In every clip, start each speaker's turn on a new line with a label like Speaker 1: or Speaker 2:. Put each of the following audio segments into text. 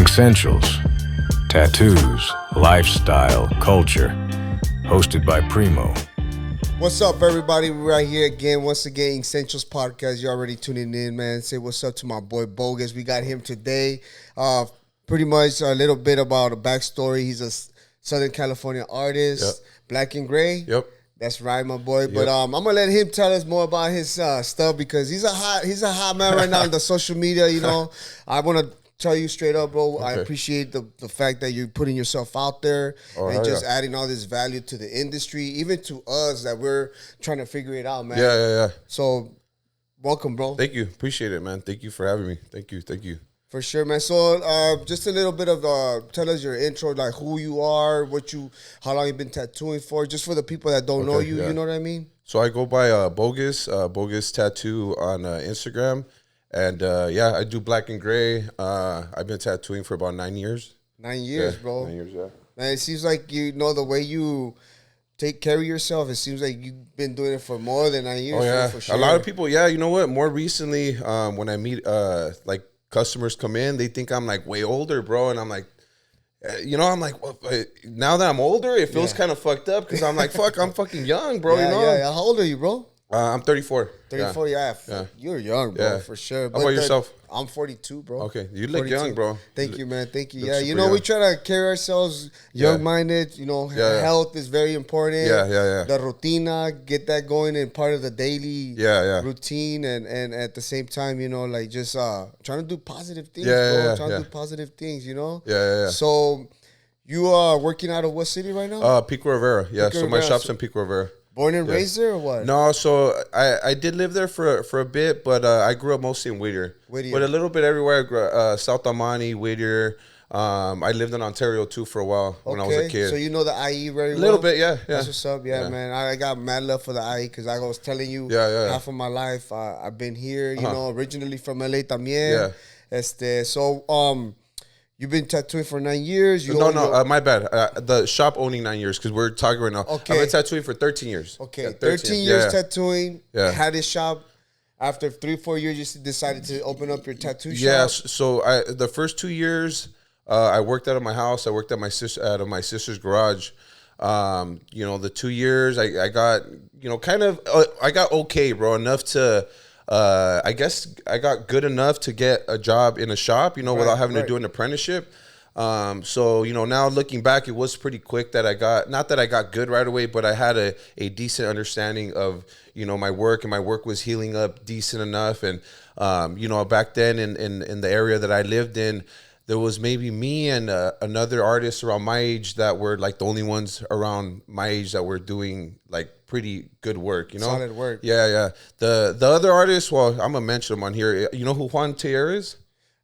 Speaker 1: Essentials, Tattoos, Lifestyle, Culture, hosted by Primo.
Speaker 2: What's up, everybody? We're right here again, once again, Essentials Podcast. You're already tuning in, man. Say what's up to my boy Bogus. We got him today. Pretty much a little bit about a backstory. He's a Southern California artist, black and gray.
Speaker 3: Yep.
Speaker 2: That's right, my boy.
Speaker 3: Yep.
Speaker 2: But I'm gonna let him tell us more about his stuff because he's a hot man right now on the social media. You know, I want to tell you straight up, bro. Okay. I appreciate the fact that you're putting yourself out there and just adding all this value to the industry, even to us that we're trying to figure it out, man.
Speaker 3: Yeah.
Speaker 2: So, welcome, bro.
Speaker 3: Thank you. Appreciate it, man. Thank you for having me. Thank you.
Speaker 2: For sure, man. So, just a little bit of tell us your intro, like who you are, how long you've been tattooing for, just for the people that don't know you. Yeah. You know what I mean?
Speaker 3: So I go by Bogus Tattoo on Instagram, and I do black and gray. I've been tattooing for about 9 years.
Speaker 2: 9 years, bro.
Speaker 3: 9 years, yeah.
Speaker 2: Man, it seems like the way you take care of yourself. It seems like you've been doing it for more than 9 years.
Speaker 3: Oh yeah,
Speaker 2: for sure.
Speaker 3: A lot of people. Yeah, you know what? More recently, when I meet like customers come in, they think I'm like way older, bro, and I'm like, well, now that I'm older, it feels kind of fucked up because I'm like, fuck, I'm fucking young, bro.
Speaker 2: Yeah. How old are you, bro?
Speaker 3: I'm 34.
Speaker 2: 34, yeah. You're young, bro, for sure.
Speaker 3: How about yourself?
Speaker 2: I'm 42, bro.
Speaker 3: Okay, you look 42. Young, bro.
Speaker 2: Thank you, man. Thank you. Yeah, we try to carry ourselves young-minded. Health is very important.
Speaker 3: Yeah.
Speaker 2: The rutina, get that going in part of the daily routine, and at the same time, just trying to do positive things, bro. Trying to do positive things,
Speaker 3: Yeah.
Speaker 2: So, you are working out of what city right now?
Speaker 3: Pico Rivera. Yeah, so my shop's in Pico Rivera.
Speaker 2: Born and raised there or what?
Speaker 3: No, so I did live there for a bit, but I grew up mostly in Whittier. But a little bit everywhere. I grew, South Amani, Whittier. I lived in Ontario too for a while when I was a kid.
Speaker 2: So you know the IE very well?
Speaker 3: A little bit, yeah.
Speaker 2: That's what's up, man. I got mad love for the IE because I was telling you half of my life I've been here, originally from LA también. Yeah. You've been tattooing for 9 years.
Speaker 3: No, my bad. The shop owning 9 years because we're talking right now.
Speaker 2: Okay.
Speaker 3: I've been tattooing for 13 years.
Speaker 2: Okay, yeah, 13 years tattooing. Yeah. Had a shop. After 3-4 years, you decided to open up your tattoo shop.
Speaker 3: Yeah. So the first 2 years, I worked out of my house. I worked at my sister's garage. The 2 years I got I got okay, bro, enough to. I guess I got good enough to get a job in a shop, without having to do an apprenticeship. So, now looking back, it was pretty quick that I got, not that I got good right away, but I had a decent understanding of, my work, and my work was healing up decent enough. And, back then in the area that I lived in, there was maybe me and another artist around my age that were like the only ones around my age that were doing like pretty good work,
Speaker 2: Solid work.
Speaker 3: Yeah. The other artists, well, I'm gonna mention them on here. You know who Juan Taylor is?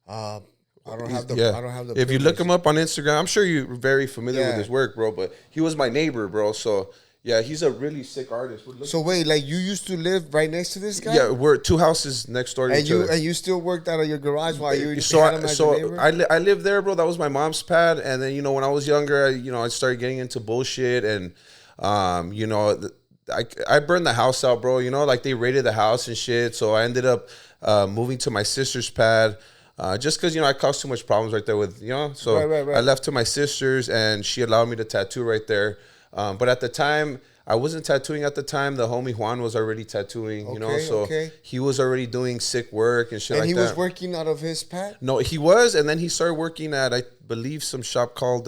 Speaker 2: I don't have the.
Speaker 3: If you look him up on Instagram, I'm sure you're very familiar with his work, bro. But he was my neighbor, bro. So yeah, he's a really sick artist.
Speaker 2: So wait, like you used to live right next to this guy?
Speaker 3: Yeah, we're 2 houses next door to each other.
Speaker 2: And you still worked out of your garage while you
Speaker 3: I lived there, bro. That was my mom's pad. And then when I was younger, I started getting into bullshit, and I burned the house out, bro. Like they raided the house and shit. So I ended up moving to my sister's pad. Just because, I caused too much problems right there with, So
Speaker 2: Right.
Speaker 3: I left to my sister's, and she allowed me to tattoo right there. But at the time, I wasn't tattooing at the time. The homie Juan was already tattooing, So he was already doing sick work and shit like that.
Speaker 2: And he was working out of his pad?
Speaker 3: No, he was. And then he started working at, I believe, some shop called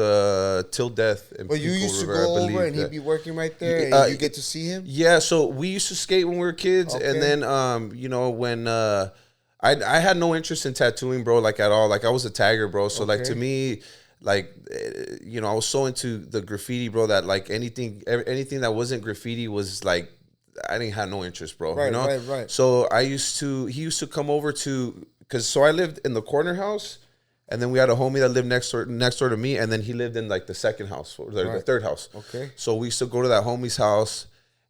Speaker 3: Till Death.
Speaker 2: But you used to go over and he'd be working right there, and you get to see him?
Speaker 3: Yeah, so we used to skate when we were kids. Okay. And then, when I had no interest in tattooing, bro, like at all. Like I was a tagger, bro. So like to me, like, I was so into the graffiti, bro, that like anything that wasn't graffiti was like, I didn't have no interest, bro.
Speaker 2: Right.
Speaker 3: So he used to come over so I lived in the corner house, and then we had a homie that lived next door to me, and then he lived in like the second house, or the third house.
Speaker 2: Okay.
Speaker 3: So we used to go to that homie's house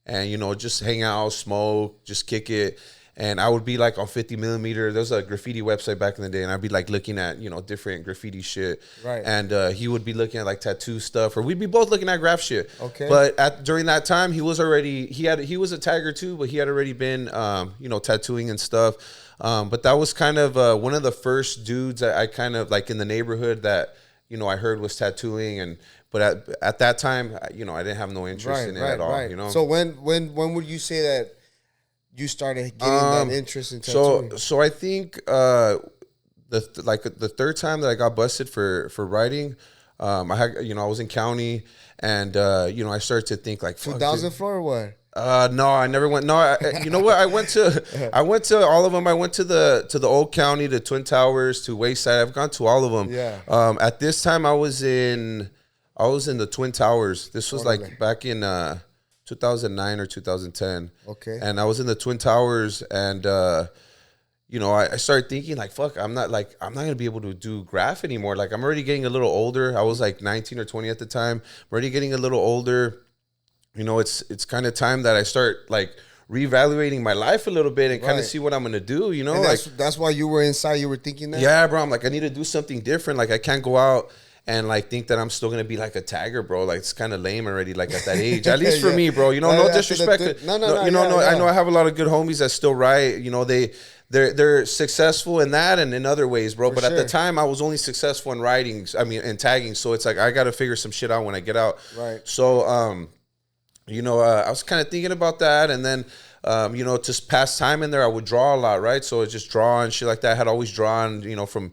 Speaker 3: and, just hang out, smoke, just kick it. And I would be like on 50 millimeter. There was a graffiti website back in the day, and I'd be like looking at, different graffiti shit.
Speaker 2: Right.
Speaker 3: And he would be looking at like tattoo stuff, or we'd be both looking at graph shit.
Speaker 2: Okay.
Speaker 3: But during that time, he was a tagger too, but he had already been, tattooing and stuff. But that was kind of one of the first dudes I kind of like in the neighborhood that, you know, I heard was tattooing. But at that time, you know, I didn't have no interest in it at all, you know?
Speaker 2: So when would you say that you started getting that interest in tattooing?
Speaker 3: So I think the third time that I got busted for writing, I had, you know, I was in county, and you know, I started to think like
Speaker 2: 2004 or what?
Speaker 3: No, I never went. No, you know what? I went to all of them. I went to the Old County, to Twin Towers, to Wayside. I've gone to all of them.
Speaker 2: Yeah.
Speaker 3: At this time, I was in the Twin Towers. This was like back in 2009 or 2010.
Speaker 2: Okay.
Speaker 3: And I was in the Twin Towers, and you know, I started thinking like, fuck, I'm not gonna be able to do graph anymore. Like, I'm already getting a little older. I was like 19 or 20 at the time. I'm already getting a little older. You know, it's kind of time that I start like reevaluating my life a little bit and kind of see what I'm gonna do. You know,
Speaker 2: and
Speaker 3: like
Speaker 2: that's why you were inside. You were thinking that.
Speaker 3: Yeah, bro. I'm like, I need to do something different. Like, I can't go out and like think that I'm still gonna be like a tagger, bro. Like, it's kind of lame already. Like, at that age, at least for me, bro. You know, no disrespect.
Speaker 2: No.
Speaker 3: You know, I know I have a lot of good homies that still write. You know, they're successful in that and in other ways, bro. But at the time, I was only successful in writing. I mean, in tagging. So it's like I got to figure some shit out when I get out.
Speaker 2: Right.
Speaker 3: So you know, I was kind of thinking about that, and then, you know, to pass time in there, I would draw a lot, right? So I just draw and shit like that. I had always drawn, you know, from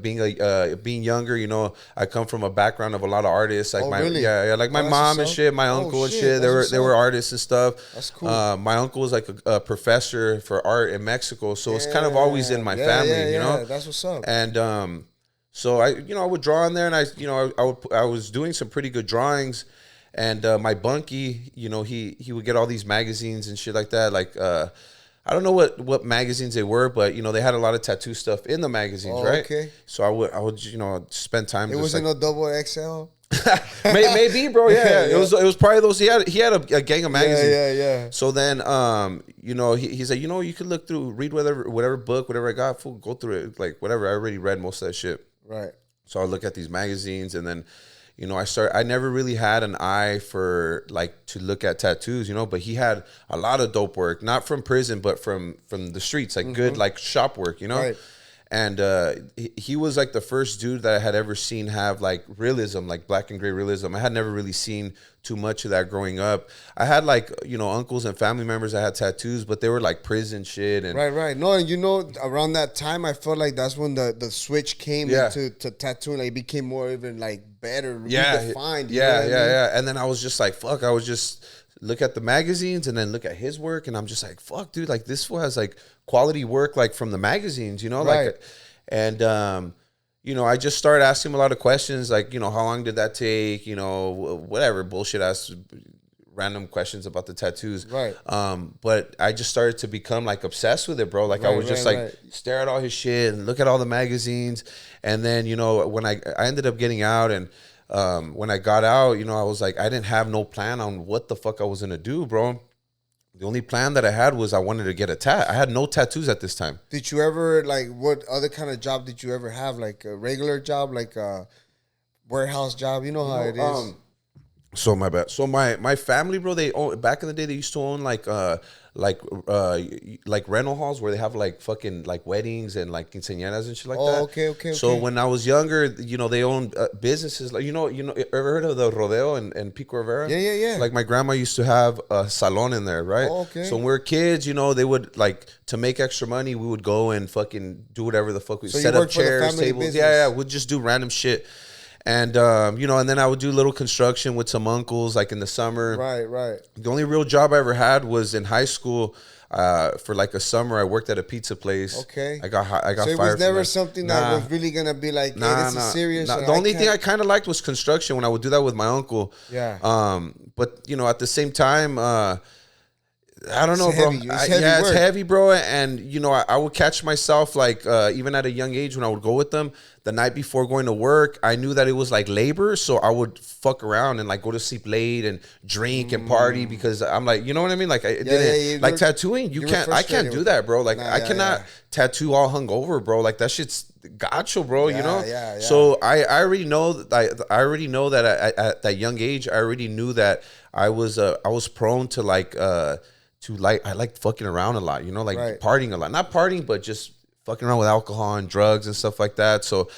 Speaker 3: being younger. You know, I come from a background of a lot of artists, like like my mom and shit, my uncle and shit. They were artists and stuff.
Speaker 2: That's cool.
Speaker 3: My uncle was like a professor for art in Mexico, so it's kind of always in my family, you know.
Speaker 2: That's what's up.
Speaker 3: And so I would draw in there, and I was doing some pretty good drawings. And my bunkie, you know, he would get all these magazines and shit like that. Like, I don't know what magazines they were, but, you know, they had a lot of tattoo stuff in the magazines, right?
Speaker 2: Okay.
Speaker 3: So I would, you know, spend time.
Speaker 2: It wasn't like, a double XL?
Speaker 3: Maybe, bro. Yeah. It was probably those. He had a gang of magazines.
Speaker 2: Yeah.
Speaker 3: So then, you know, he's like, you know, you can look through, read whatever book, whatever I got, go through it. Like, whatever. I already read most of that shit.
Speaker 2: Right.
Speaker 3: So I look at these magazines, and then, you know, I never really had an eye for like to look at tattoos, you know, but he had a lot of dope work, not from prison, but from the streets, like good, like shop work, you know?
Speaker 2: Right.
Speaker 3: And he was like the first dude that I had ever seen have like realism, like black and gray realism. I had never really seen too much of that growing up. I had like, you know, uncles and family members that had tattoos, but they were like prison shit. And
Speaker 2: right. No, and you know, around that time, I felt like that's when the switch came into tattooing. Like, it became more even like better, redefined.
Speaker 3: Yeah. And then I was just like, fuck, I was just look at the magazines and then look at his work, and I'm just like, fuck, dude, like this fool has like quality work like from the magazines, you know?
Speaker 2: Right.
Speaker 3: Like, and you know, I just started asking him a lot of questions, like, you know, how long did that take, you know, whatever bullshit, asked random questions about the tattoos.
Speaker 2: Right.
Speaker 3: But I just started to become like obsessed with it, bro. Like, I would just stare at all his shit and look at all the magazines. And then, you know, when I ended up getting out, and when I got out, you know, I was like, I didn't have no plan on what the fuck I was gonna do, bro. The only plan that I had was I wanted to get a tat. I had no tattoos at this time.
Speaker 2: Did you ever, like, what other kind of job did you ever have? Like a regular job, like a warehouse job? You know how it is.
Speaker 3: So my bad. So my family, bro, back in the day, they used to own like rental halls where they have like fucking like weddings and like quinceañeras and shit like that.
Speaker 2: Okay.
Speaker 3: So when I was younger, you know, they owned businesses like, you know, ever heard of the Rodeo and Pico Rivera?
Speaker 2: Yeah.
Speaker 3: Like, my grandma used to have a salon in there, right?
Speaker 2: Okay.
Speaker 3: So when we were kids, you know, they would like, to make extra money, we would go and fucking do whatever the fuck we set up, chairs, tables. Yeah. We'd just do random shit. And, you know, and then I would do little construction with some uncles, like in the summer.
Speaker 2: Right.
Speaker 3: The only real job I ever had was in high school. For like a summer, I worked at a pizza place.
Speaker 2: Okay.
Speaker 3: I got fired.
Speaker 2: So it was never something that was really going to be like, hey, this is serious.
Speaker 3: The only thing I kind of liked was construction when I would do that with my uncle.
Speaker 2: Yeah.
Speaker 3: But, you know, at the same time, I don't know, bro.
Speaker 2: It's
Speaker 3: heavy, bro. And, you know, I would catch myself, like, even at a young age when I would go with them, the night before going to work, I knew that it was like labor. So I would fuck around and like go to sleep late and drink and party, because I'm like, you know what I mean? Like, like tattooing, I can't do that, bro. Like, I cannot tattoo all hungover, bro. Like, that shit's gotcha, bro, you know?
Speaker 2: Yeah.
Speaker 3: So I already know that at that young age, I already knew that I was prone to like, I like fucking around a lot, you know, like partying a lot. Not partying, but just fucking around with alcohol and drugs and stuff like that. So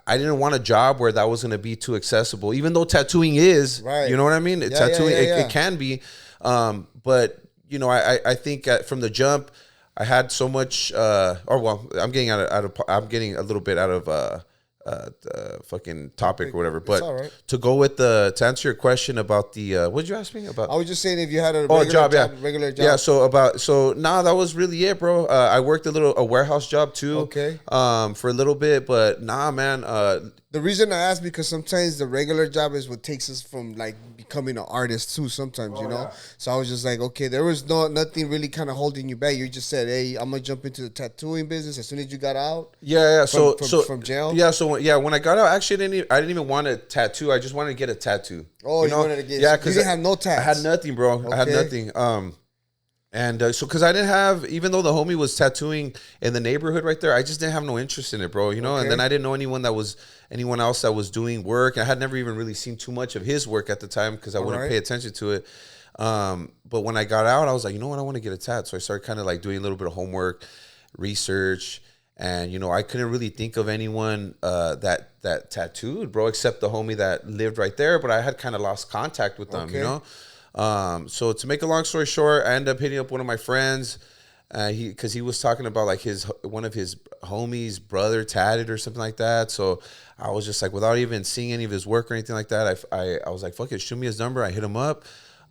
Speaker 3: I didn't want a job where that was going to be too accessible, even though tattooing is, you know what I mean? Tattooing, it can be. But, you know, I think from the jump, I had so much, I'm getting I'm getting a little bit out of the fucking topic or whatever. But to go with to answer your question about the, what did you ask me about?
Speaker 2: I was just saying if you had a regular job.
Speaker 3: Yeah, that was really it, bro. I worked a warehouse job too.
Speaker 2: Okay.
Speaker 3: For a little bit, but nah, man.
Speaker 2: The reason I ask because sometimes the regular job is what takes us from like becoming an artist too. Sometimes you know. Yeah. So I was just like, okay, there was nothing really kind of holding you back. You just said, hey, I'm gonna jump into the tattooing business as soon as you got out.
Speaker 3: Yeah.
Speaker 2: From jail.
Speaker 3: Yeah. So when I got out, actually, I didn't even want a tattoo. I just wanted to get a tattoo.
Speaker 2: Oh, you wanted to get? Because you didn't have no tats.
Speaker 3: I had nothing, bro. Okay. I had nothing. And so, because I didn't have, even though the homie was tattooing in the neighborhood right there, I just didn't have no interest in it, bro. You know, and then I didn't know anyone else that was doing work. I had never even really seen too much of his work at the time because I wouldn't pay attention to it. But when I got out, I was like, you know what, I want to get a tat. So I started kind of like doing a little bit of homework, research, and you know, I couldn't really think of anyone that tattooed, bro, except the homie that lived right there. But I had kind of lost contact with them, you know. So to make a long story short, I ended up hitting up one of my friends, because he was talking about like one of his homies' brother tatted or something like that. So I was just like, without even seeing any of his work or anything like that, I was like, fuck it, shoot me his number. I hit him up.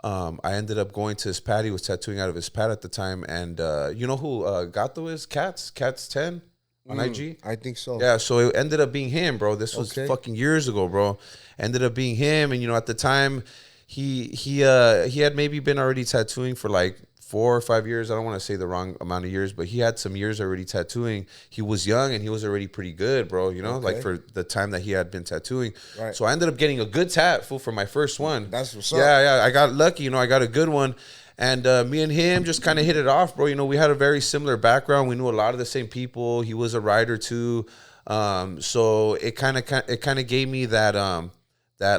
Speaker 3: I ended up going to his pad. He was tattooing out of his pad at the time. And you know who Gato is? Cats 10 on IG?
Speaker 2: I think so.
Speaker 3: Yeah, so it ended up being him, bro. This was fucking years ago, bro. Ended up being him. And you know, at the time, he had maybe been already tattooing for like 4 or 5 years. I don't want to say the wrong amount of years, but he had some years already tattooing. He was young and he was already pretty good, bro, you know, like for the time that he had been tattooing. Right. So I ended up getting a good tat for my first one.
Speaker 2: That's what's up.
Speaker 3: Yeah, I got lucky, you know, I got a good one. And me and him just kind of hit it off, bro. You know, we had a very similar background. We knew a lot of the same people. He was a writer too. So it kind of gave me that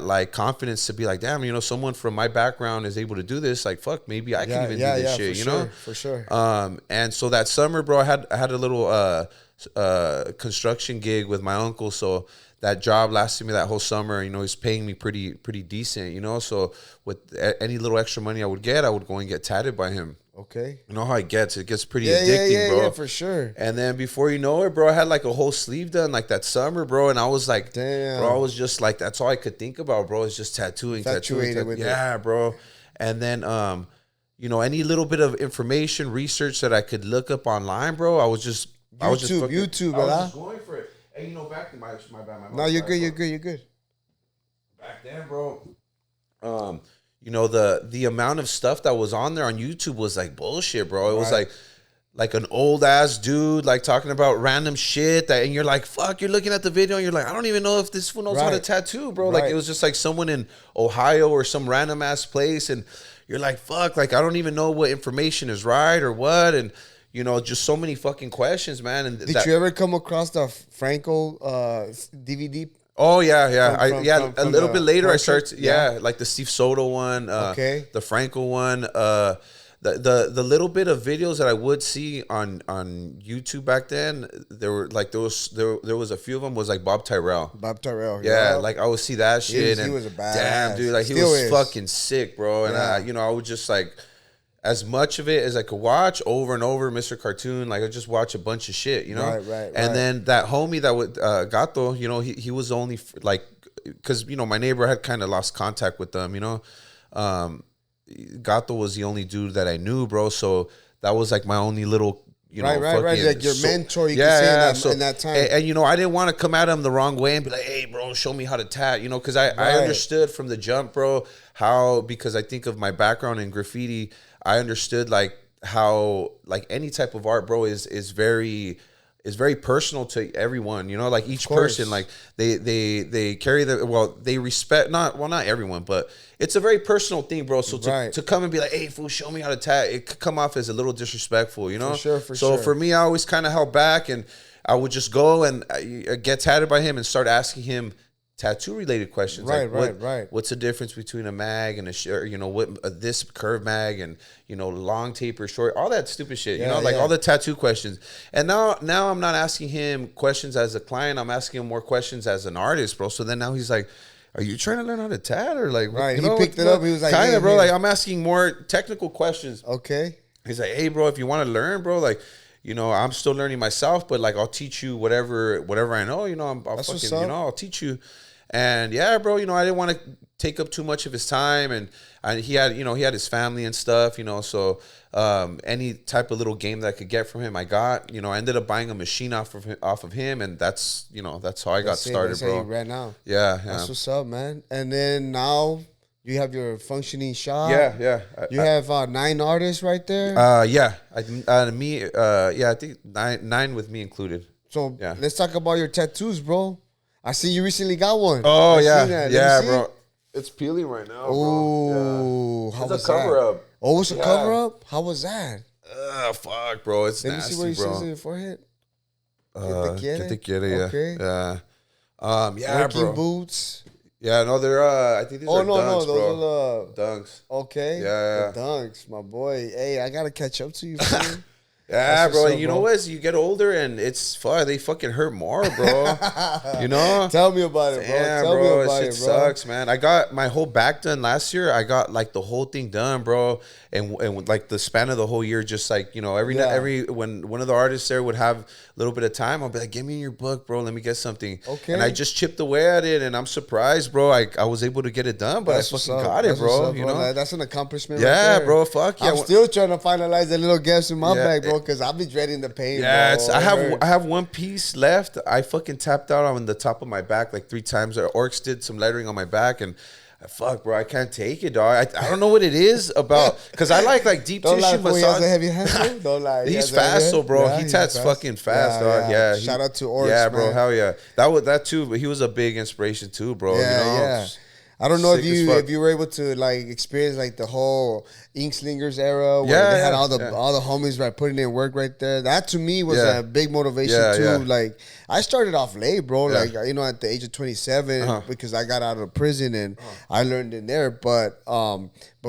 Speaker 3: like confidence to be like, damn, you know, someone from my background is able to do this. Like, fuck, maybe I can even do this shit, you know?
Speaker 2: For sure.
Speaker 3: And so that summer, bro, I had a little construction gig with my uncle. So that job lasted me that whole summer. You know, he's paying me pretty decent, you know? So with any little extra money I would get, I would go and get tatted by him.
Speaker 2: Okay.
Speaker 3: You know how it gets pretty addicting, bro.
Speaker 2: Yeah, for sure.
Speaker 3: And then before you know it, bro, I had like a whole sleeve done like that summer, bro. And I was like, damn, bro, I was just like, that's all I could think about, bro, is just tattooing. Yeah, bro. And then, you know, any little bit of information, research that I could look up online, bro, I was just
Speaker 2: YouTube, bro.
Speaker 3: I was just going for it. And you know, back to my bad.
Speaker 2: No, you're good.
Speaker 3: Back then, bro, you know, the amount of stuff that was on there on YouTube was like bullshit, bro. It was like an old ass dude like talking about random shit and you're like, fuck, you're looking at the video and you're like, I don't even know if this fool knows how to tattoo, bro. Like it was just like someone in Ohio or some random ass place and you're like, fuck, like I don't even know what information is right or what. And you know, just so many fucking questions, man. And
Speaker 2: did you ever come across the Franco DVD?
Speaker 3: Oh yeah. From a little bit later I started like the Steve Soto one, the Franco one, the little bit of videos that I would see on YouTube back then, there was a few of them was like Bob Tyrell. Yeah, like I would see that shit
Speaker 2: he was a badass.
Speaker 3: Damn, dude, like he was fucking sick, bro. And I would just like as much of it as I could watch over and over, Mr. Cartoon, like I just watch a bunch of shit, you know?
Speaker 2: Right.
Speaker 3: And then that homie that would, Gato, you know, he was only like, cause you know, my neighbor had kind of lost contact with them, you know? Gato was the only dude that I knew, bro. So that was like my only little, you know,
Speaker 2: right. Like your mentor, you can say in that time.
Speaker 3: And, you know, I didn't want to come at him the wrong way and be like, hey, bro, show me how to tat, you know, because I understood from the jump, bro, because I think of my background in graffiti, I understood like how like any type of art, bro, is very personal to everyone, you know, like each person, like they carry they respect, not everyone, but it's a very personal thing, bro. So to come and be like, hey, fool, show me how to tat, it could come off as a little disrespectful, you know?
Speaker 2: For sure.
Speaker 3: For me, I always kind of held back and I would just go and get tatted by him and start asking him tattoo related questions.
Speaker 2: Right,
Speaker 3: like
Speaker 2: right.
Speaker 3: What's the difference between a mag and a shirt? You know, what this curve mag and, you know, long taper, short, all that stupid shit.
Speaker 2: Yeah,
Speaker 3: you know, like
Speaker 2: yeah.
Speaker 3: all the tattoo questions. And now I'm not asking him questions as a client. I'm asking him more questions as an artist, bro. So then now he's like, are you trying to learn how to tat or like?
Speaker 2: Right.
Speaker 3: You
Speaker 2: He
Speaker 3: know,
Speaker 2: picked it up. He was like,
Speaker 3: kind
Speaker 2: hey,
Speaker 3: of, bro.
Speaker 2: hey.
Speaker 3: Like I'm asking more technical questions.
Speaker 2: Okay.
Speaker 3: He's like, hey, bro, if you want to learn, bro, like, you know, I'm still learning myself, but like I'll teach you whatever I know. You know, I'll
Speaker 2: That's what's
Speaker 3: fucking, you
Speaker 2: up.
Speaker 3: know, I'll teach you. And yeah, bro, you know, I didn't want to take up too much of his time, and he had his family and stuff, you know, so any type of little game that I could get from him, I got. You know, I ended up buying a machine off of him, and that's how I got started,
Speaker 2: That's
Speaker 3: bro.
Speaker 2: how you ran out.
Speaker 3: Yeah.
Speaker 2: That's what's up, man. And then now you have your functioning shop.
Speaker 3: Yeah.
Speaker 2: You have 9 artists right there.
Speaker 3: Yeah. I think nine with me included.
Speaker 2: So
Speaker 3: yeah.
Speaker 2: let's talk about your tattoos, bro. I see you recently got one.
Speaker 3: Oh,
Speaker 2: I
Speaker 3: yeah.
Speaker 2: seen that. Let
Speaker 3: Yeah,
Speaker 2: me see.
Speaker 3: bro. It's peeling right now,
Speaker 2: Oh,
Speaker 3: bro.
Speaker 2: how
Speaker 3: It's
Speaker 2: was
Speaker 3: a cover
Speaker 2: that?
Speaker 3: up.
Speaker 2: Oh, it's a
Speaker 3: Yeah.
Speaker 2: cover up? How was that?
Speaker 3: Fuck, bro. It's
Speaker 2: Let me
Speaker 3: nasty,
Speaker 2: see what it
Speaker 3: bro.
Speaker 2: says on your forehead.
Speaker 3: Que te quiere, yeah.
Speaker 2: Okay.
Speaker 3: Yeah. Yeah,
Speaker 2: Working
Speaker 3: bro.
Speaker 2: boots.
Speaker 3: Yeah, no, they're, I think these are dunks,
Speaker 2: those
Speaker 3: bro.
Speaker 2: are
Speaker 3: Dunks.
Speaker 2: okay.
Speaker 3: Yeah.
Speaker 2: The dunks, my boy. Hey, I gotta catch up to you, fool.
Speaker 3: Yeah,
Speaker 2: That's
Speaker 3: bro.
Speaker 2: what's up,
Speaker 3: You
Speaker 2: bro.
Speaker 3: know what? As you get older and they fucking hurt more, bro. You know?
Speaker 2: Tell me about it, bro.
Speaker 3: Yeah,
Speaker 2: Tell
Speaker 3: bro.
Speaker 2: me about
Speaker 3: Shit
Speaker 2: it, bro.
Speaker 3: sucks, man. I got my whole back done last year. I got like the whole thing done, bro. And with, like the span of the whole year, just like, you know, every when one of the artists there would have a little bit of time, I'll be like, give me your book, bro. Let me get something.
Speaker 2: Okay.
Speaker 3: And I just chipped away at it, and I'm surprised, bro. I was able to get it done, but
Speaker 2: That's
Speaker 3: I
Speaker 2: what's
Speaker 3: fucking
Speaker 2: up.
Speaker 3: got it,
Speaker 2: That's
Speaker 3: bro.
Speaker 2: what's up,
Speaker 3: You know?
Speaker 2: Like, that's an accomplishment. Right
Speaker 3: Yeah,
Speaker 2: there.
Speaker 3: bro. Fuck yeah.
Speaker 2: I'm still trying to finalize the little gaps in my
Speaker 3: Yeah.
Speaker 2: back, bro, because I'll be dreading the pain.
Speaker 3: Yeah,
Speaker 2: bro.
Speaker 3: I have one piece left. I fucking tapped out on the top of my back like 3 times. Orcs did some lettering on my back, and fuck, bro, I can't take it, dog. I don't know what it is about, because I like deep
Speaker 2: Don't lie,
Speaker 3: tissue
Speaker 2: fool, he has a
Speaker 3: massage.
Speaker 2: heavy hand, bro. Don't lie.
Speaker 3: He's fast, so bro.
Speaker 2: Yeah,
Speaker 3: He
Speaker 2: he's
Speaker 3: tats
Speaker 2: fast.
Speaker 3: fucking fast, dog. Yeah.
Speaker 2: Shout out to Orcs,
Speaker 3: yeah, bro.
Speaker 2: man.
Speaker 3: Hell yeah. That too. But he was a big inspiration too, bro.
Speaker 2: Yeah,
Speaker 3: you know?
Speaker 2: yeah. I don't know if
Speaker 3: Sick as fuck.
Speaker 2: you were able to like experience like the whole Ink Slingers era where
Speaker 3: Yeah,
Speaker 2: they had
Speaker 3: yeah,
Speaker 2: all the homies right putting in work right there. That to me was
Speaker 3: Yeah.
Speaker 2: a big motivation
Speaker 3: Yeah,
Speaker 2: too.
Speaker 3: yeah.
Speaker 2: Like I started off late, bro.
Speaker 3: Yeah.
Speaker 2: Like at the age of 27
Speaker 3: Uh-huh.
Speaker 2: because I got out of prison and I learned in there. But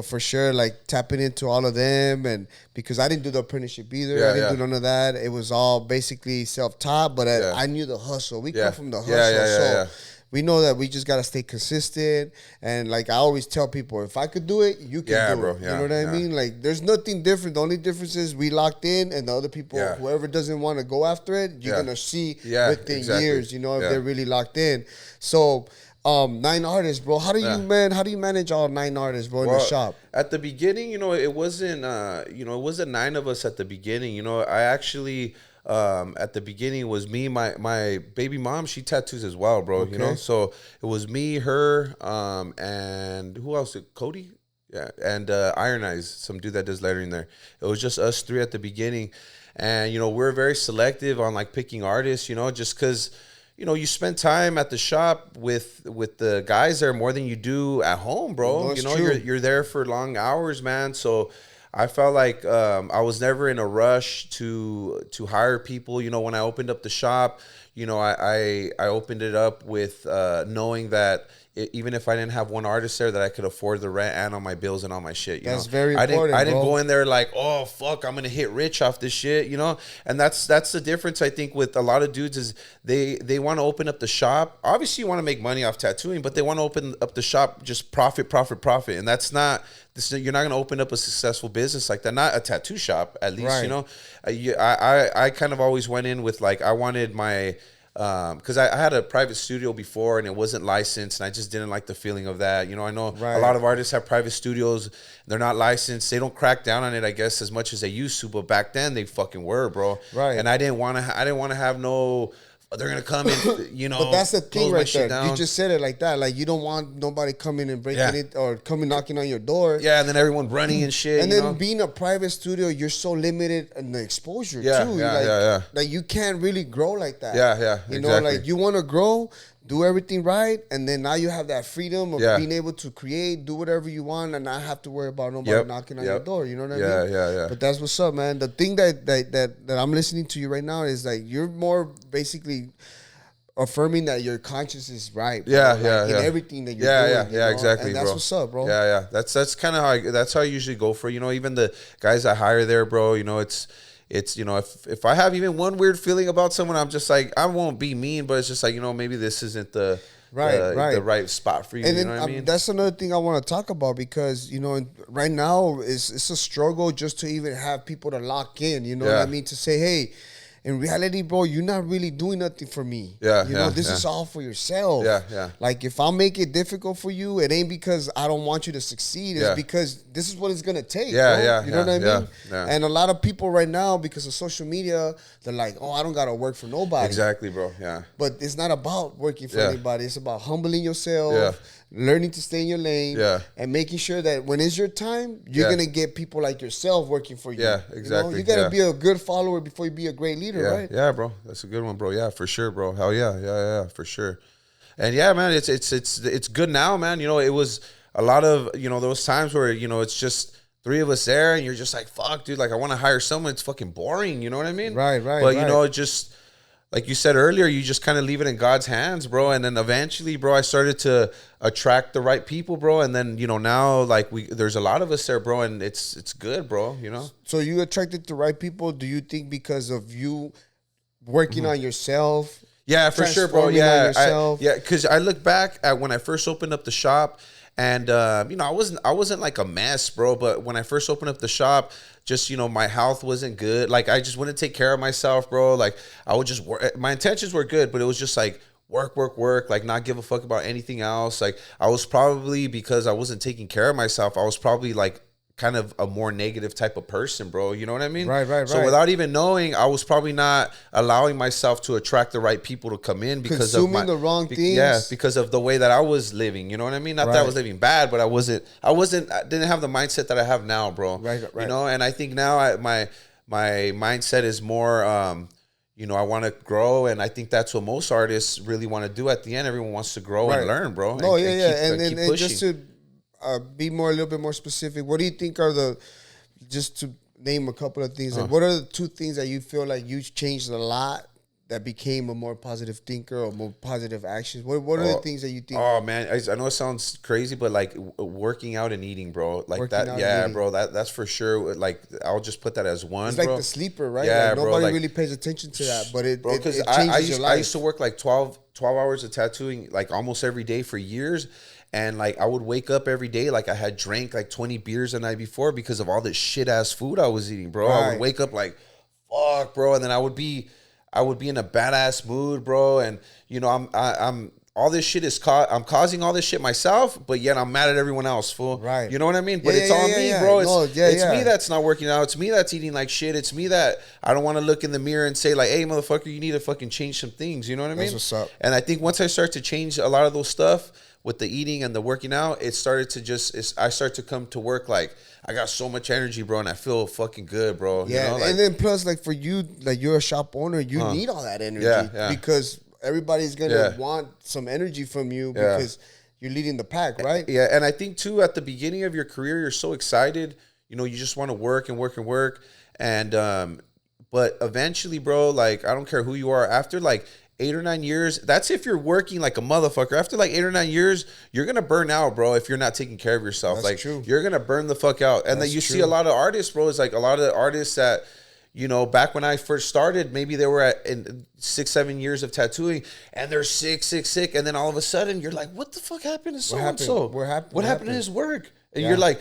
Speaker 2: for sure, like tapping into all of them, and because I didn't do the apprenticeship either,
Speaker 3: Yeah,
Speaker 2: I didn't
Speaker 3: yeah.
Speaker 2: do none of that. It was all basically self-taught. But
Speaker 3: Yeah.
Speaker 2: I knew the hustle. We
Speaker 3: Yeah.
Speaker 2: come from the hustle,
Speaker 3: Yeah,
Speaker 2: so.
Speaker 3: yeah.
Speaker 2: We know that we just gotta stay consistent, and like I always tell people, if I could do it, you can
Speaker 3: Yeah,
Speaker 2: do
Speaker 3: bro.
Speaker 2: it. You
Speaker 3: Yeah,
Speaker 2: know what I
Speaker 3: yeah.
Speaker 2: mean? Like, there's nothing different. The only difference is we locked in, and the other people,
Speaker 3: Yeah.
Speaker 2: whoever doesn't want to go after it, you're
Speaker 3: Yeah.
Speaker 2: gonna see
Speaker 3: Yeah,
Speaker 2: within
Speaker 3: exactly.
Speaker 2: years. You know, if
Speaker 3: Yeah.
Speaker 2: they're really locked in. So, 9 artists, bro. How do
Speaker 3: Yeah.
Speaker 2: how do you manage all 9 artists, bro, in the
Speaker 3: Well,
Speaker 2: shop?
Speaker 3: At the beginning, you know, it wasn't 9 of us at the beginning. You know, I actually at the beginning it was me, my baby mom, she tattoos as well, bro. You know,
Speaker 2: Okay.
Speaker 3: so it was me, her, and who else? Cody? Yeah, and Iron Eyes, some dude that does lettering there. It was just us 3 at the beginning. And, you know, we're very selective on like picking artists, you know, just because, you know, you spend time at the shop with the guys there more than you do at home, bro.
Speaker 2: No, it's
Speaker 3: You know,
Speaker 2: true.
Speaker 3: you're there for long hours, man. So I felt like I was never in a rush to hire people. You know, when I opened up the shop, you know, I opened it up with knowing that even if I didn't have one artist there, that I could afford the rent and all my bills and all my shit. You
Speaker 2: That's
Speaker 3: know?
Speaker 2: very
Speaker 3: I didn't
Speaker 2: important, bro.
Speaker 3: go in there like, oh fuck, I'm gonna hit rich off this shit, you know. And that's the difference, I think, with a lot of dudes is they want to open up the shop. Obviously, you want to make money off tattooing, but they want to open up the shop just profit, and that's not. You're not gonna open up a successful business like that. Not a tattoo shop, at least.
Speaker 2: Right.
Speaker 3: You know, I kind of always went in with like I wanted my. Because I had a private studio before and it wasn't licensed, and I just didn't like the feeling of that. You know, I know
Speaker 2: Right.
Speaker 3: a lot of artists have private studios, they're not licensed. They don't crack down on it, I guess, as much as they used to. But back then, they fucking were, bro.
Speaker 2: Right.
Speaker 3: And I didn't want to have no. They're gonna come in, you know.
Speaker 2: But that's the
Speaker 3: close
Speaker 2: thing
Speaker 3: my
Speaker 2: right
Speaker 3: shit
Speaker 2: there.
Speaker 3: down.
Speaker 2: You just said it like that. Like you don't want nobody coming and breaking
Speaker 3: Yeah.
Speaker 2: it or coming knocking on your door.
Speaker 3: Yeah, and then everyone running and shit.
Speaker 2: And
Speaker 3: you
Speaker 2: then
Speaker 3: know?
Speaker 2: being a private studio, you're so limited in the exposure
Speaker 3: Yeah,
Speaker 2: too.
Speaker 3: yeah,
Speaker 2: like,
Speaker 3: yeah.
Speaker 2: like you can't really grow like that.
Speaker 3: Yeah, yeah,
Speaker 2: You know,
Speaker 3: exactly.
Speaker 2: like you want to grow, do everything right, and then now you have that freedom of
Speaker 3: Yeah.
Speaker 2: being able to create, do whatever you want, and not have to worry about nobody
Speaker 3: Yep,
Speaker 2: knocking on
Speaker 3: yep.
Speaker 2: your door. You know what I
Speaker 3: Yeah,
Speaker 2: mean?
Speaker 3: yeah.
Speaker 2: But that's what's up, man. The thing that I'm listening to you right now is like you're more basically affirming that your conscience is right. Bro.
Speaker 3: Yeah,
Speaker 2: in everything that you're doing.
Speaker 3: Yeah, exactly,
Speaker 2: and that's
Speaker 3: bro.
Speaker 2: what's up, bro.
Speaker 3: Yeah. That's kind of how I usually go for, even the guys I hire there, bro. It's if I have even one weird feeling about someone, I'm just like, I won't be mean, but it's just like, maybe this isn't the right spot for you.
Speaker 2: And then,
Speaker 3: you know what I mean?
Speaker 2: That's another thing I want to talk about because right now it's a struggle just to even have people to lock in. You know what I mean? To say, hey, in reality, bro, you're not really doing nothing for me. This is all for yourself.
Speaker 3: Yeah.
Speaker 2: Like if I make it difficult for you, it ain't because I don't want you to succeed. It's because this is what it's gonna take. You know what I mean?
Speaker 3: Yeah.
Speaker 2: And a lot of people right now, because of social media, they're like, oh, I don't gotta work for nobody.
Speaker 3: Exactly, bro. Yeah.
Speaker 2: But it's not about working for anybody. It's about humbling yourself. Learning to stay in your lane, and making sure that when it's your time, you're gonna get people like yourself working for you.
Speaker 3: Yeah, exactly.
Speaker 2: You gotta be a good follower before you be a great leader, right?
Speaker 3: Yeah, bro. That's a good one, bro. Yeah, for sure, bro. Hell yeah, for sure. And yeah, man, it's good now, man. It was a lot of those times where it's just three of us there, and you're just like, fuck, dude. Like I want to hire someone. It's fucking boring. You know what I mean?
Speaker 2: Right.
Speaker 3: But it just. Like you said earlier, you just kind of leave it in God's hands, bro. And then eventually, bro, I started to attract the right people, bro. And then, now like there's a lot of us there, bro. And it's good, bro,
Speaker 2: So you attracted the right people, do you think because of you working on yourself?
Speaker 3: Yeah, for sure, bro. Yeah.
Speaker 2: Yourself?
Speaker 3: Because I look back at when I first opened up the shop and, I wasn't like a mess, bro. But when I first opened up the shop, just, my health wasn't good. Like, I just wouldn't take care of myself, bro. Like, I would just work. My intentions were good, but it was just like work, like not give a fuck about anything else. Like, I was probably, because I wasn't taking care of myself, I was probably like kind of a more negative type of person, bro. You know what I mean?
Speaker 2: Right.
Speaker 3: So without even knowing, I was probably not allowing myself to attract the right people to come in because
Speaker 2: consuming the wrong things.
Speaker 3: Yeah, because of the way that I was living. You know what I mean? Not that I was living bad, but I didn't have the mindset that I have now, bro.
Speaker 2: Right.
Speaker 3: And I think now my mindset is more, I want to grow, and I think that's what most artists really want to do. At the end, everyone wants to grow and learn, bro.
Speaker 2: No, and just to be a little bit more specific, what do you think are just to name a couple of things, like what are the two things that you feel like you changed a lot that became a more positive thinker or more positive actions? What are the things that you think?
Speaker 3: Oh man, I know it sounds crazy, but like working out and eating, bro. Like working that, yeah, bro. That's for sure. Like I'll just put that as one.
Speaker 2: It's like the sleeper, right?
Speaker 3: Yeah,
Speaker 2: like,
Speaker 3: bro.
Speaker 2: Nobody really pays attention to that, but it changes your life.
Speaker 3: I used to work like 12 hours of tattooing like almost every day for years. And like I would wake up every day like I had drank like 20 beers the night before because of all this shit ass food I was eating, bro. I would wake up like, fuck, bro, and then I would be in a badass mood, bro. And I'm all this shit I'm causing all this shit myself, but yet I'm mad at everyone else, fool.
Speaker 2: Right.
Speaker 3: You know what I mean? But it's all me, bro. It's
Speaker 2: me
Speaker 3: that's not working out. It's me that's eating like shit. It's me that I don't want to look in the mirror and say like, hey, motherfucker, you need to fucking change some things. You know what I mean?
Speaker 2: That's what's up.
Speaker 3: And I think once I start to change a lot of those stuff with the eating and the working out, it started to I start to come to work like I got so much energy, bro, and I feel fucking good, bro.
Speaker 2: Yeah, and then plus like for you, like you're a shop owner, you need all that energy because everybody's gonna want some energy from you because you're leading the pack, right?
Speaker 3: Yeah, and I think too at the beginning of your career, you're so excited, you just want to work and work and work, and but eventually, bro, like I don't care who you are, after like 8 or 9 years, that's if you're working like a motherfucker. After like 8 or 9 years, you're gonna burn out, bro, if you're not taking care of yourself.
Speaker 2: That's
Speaker 3: like
Speaker 2: true.
Speaker 3: You're gonna burn the fuck out. And then you see a lot of artists, bro. It's like a lot of the artists that, back when I first started, maybe they were in 6-7 years of tattooing, and they're sick, and then all of a sudden you're like, what the fuck happened to so and so? What happened to his work? And you're like,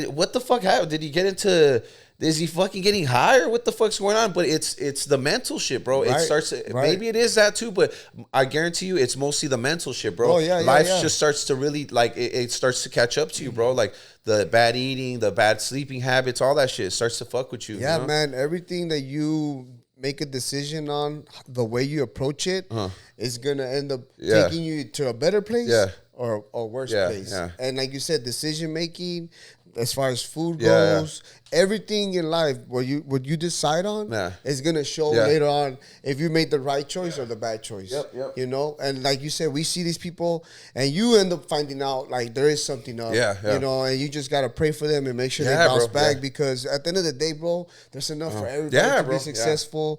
Speaker 3: what the fuck happened? Did he get into? Is he fucking getting high or what the fuck's going on? But it's the mental shit, bro. It starts. Maybe it is that too, but I guarantee you, it's mostly the mental shit, bro. Life just starts to really like it starts to catch up to you, bro. Like the bad eating, the bad sleeping habits, all that shit starts to fuck with you.
Speaker 2: Yeah,
Speaker 3: you know?
Speaker 2: man. Everything that you make a decision on, the way you approach it, is gonna end up taking you to a better place or a worse place. Yeah. And like you said, decision making, as far as food goes, everything in life, what you decide on is gonna show later on if you made the right choice or the bad choice.
Speaker 3: Yep.
Speaker 2: And like you said, we see these people, and you end up finding out like there is something up. And you just gotta pray for them and make sure they bounce back because at the end of the day, bro, there's enough for everybody to be successful.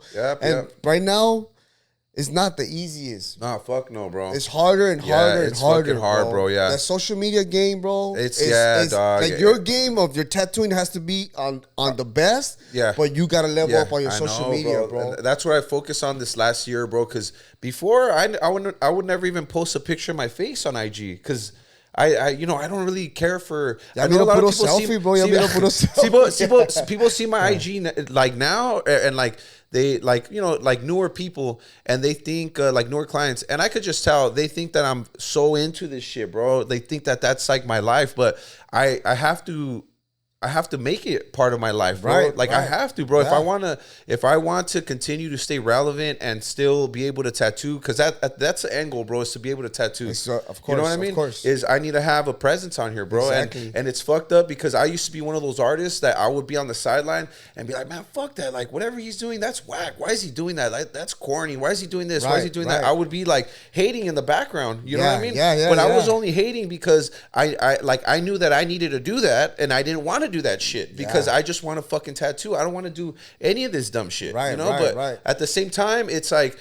Speaker 2: Right now, It's not the easiest.
Speaker 3: Nah, fuck no, bro.
Speaker 2: It's harder and harder and harder.
Speaker 3: Fucking hard, bro. Yeah.
Speaker 2: That social media game, bro.
Speaker 3: It's
Speaker 2: dog.
Speaker 3: Like
Speaker 2: your game of your tattooing has to be on the best.
Speaker 3: Yeah.
Speaker 2: But you gotta level up on your social media, bro.
Speaker 3: And that's what I focused on this last year, bro. Because before I would never even post a picture of my face on IG because. I don't really care for. I know a lot of people
Speaker 2: selfie, bro.
Speaker 3: People see my IG like now, and like they like like newer people, and they think like newer clients, and I could just tell they think that I'm so into this shit, bro. They think that that's like my life, but I have to make it part of my life, bro.
Speaker 2: Right,
Speaker 3: like
Speaker 2: right.
Speaker 3: I have to, bro.
Speaker 2: Yeah.
Speaker 3: If I want to continue to stay relevant and still be able to tattoo, because that's the end goal, bro, is to be able to tattoo.
Speaker 2: Of course,
Speaker 3: you know what I mean?
Speaker 2: Of course.
Speaker 3: Is I need to have a presence on here, bro.
Speaker 2: Exactly.
Speaker 3: And it's fucked up because I used to be one of those artists that I would be on the sideline and be like, man, fuck that. Like whatever he's doing, that's whack. Why is he doing that? Like that's corny. Why is he doing this? Why is he doing that? I would be like hating in the background. You know what I mean?
Speaker 2: Yeah.
Speaker 3: But I was only hating because I knew that I needed to do that and I didn't want to do that shit because I just want to fucking tattoo. I don't want to do any of this dumb shit.
Speaker 2: Right,
Speaker 3: but at the same time, it's like,